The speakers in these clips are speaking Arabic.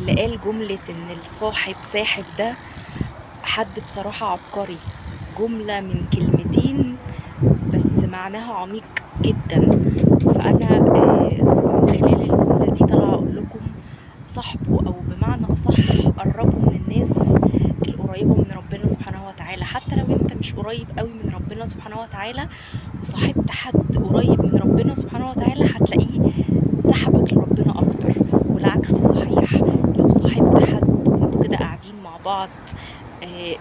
اللي قال جملة ان الصاحب ساحب ده حد بصراحة عبقري. جملة من كلمتين بس معناها عميق جدا. فأنا من خلال الجملة دي طالعة أقول لكم صاحبوا، أو بمعنى أصح قربوا من الناس القريبة من ربنا سبحانه وتعالى. حتى لو انت مش قريب قوي من ربنا سبحانه وتعالى وصاحبت حد قريب من ربنا سبحانه وتعالى هتلاقيه سحبك لربنا أكتر. والعكس صحيح، لو صاحبت حد وانتوا كده قاعدين مع بعض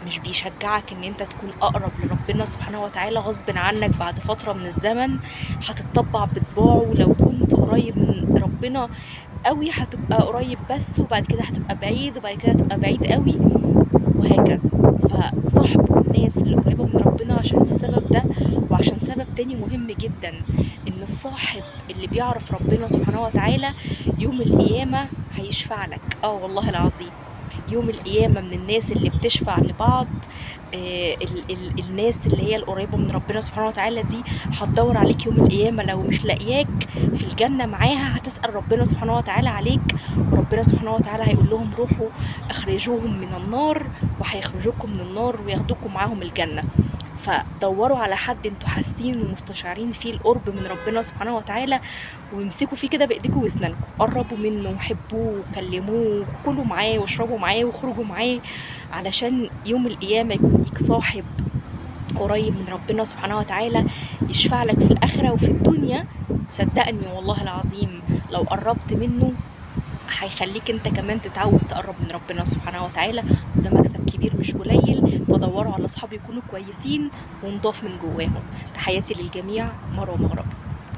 مش بيشجعك ان انت تكون اقرب لربنا سبحانه وتعالى، غصب عنك بعد فترة من الزمن هتتطبع بطباعه. لو كنت قريب من ربنا قوي هتبقى قريب بس، وبعد كده هتبقى بعيد، وبعد كده هتبقى بعيد قوي، وهكذا. فصاحبوا الناس اللي قريبة من ربنا عشان السبب ده. وعشان سبب تاني مهم جدا، ان الصاحب اللي بيعرف ربنا سبحانه وتعالى يوم القيامة هيشفع لك. والله العظيم يوم القيامة من الناس اللي بتشفع لبعض. الناس اللي هي القريبة من ربنا سبحانه وتعالى دي هتدور عليك يوم القيامة، لو مش لاقياك في الجنة معاها هتسأل ربنا سبحانه وتعالى عليك، وربنا سبحانه وتعالى هيقول لهم روحوا اخرجوهم من النار، وهيخرجوكم من النار وياخدوكم معاهم الجنة. فدوروا على حد انتوا حاسين ومستشعرين فيه القرب من ربنا سبحانه وتعالى، وامسكوا فيه كده بايديكم واسنانكم، قربوا منه وحبوه وكلموه وكلوا معاه واشربوا معاه واخرجوا معاه، علشان يوم القيامة يكون ليك صاحب قريب من ربنا سبحانه وتعالى يشفع لك في الآخرة وفي الدنيا. صدقني والله العظيم لو قربت منه هيخليك انت كمان تتعود تقرب من ربنا سبحانه وتعالى، وده مكسب كبير مش قليل. فدوروا على اصحاب يكونوا كويسين ونضاف من جواهم. تحياتي للجميع، مروة مغربي.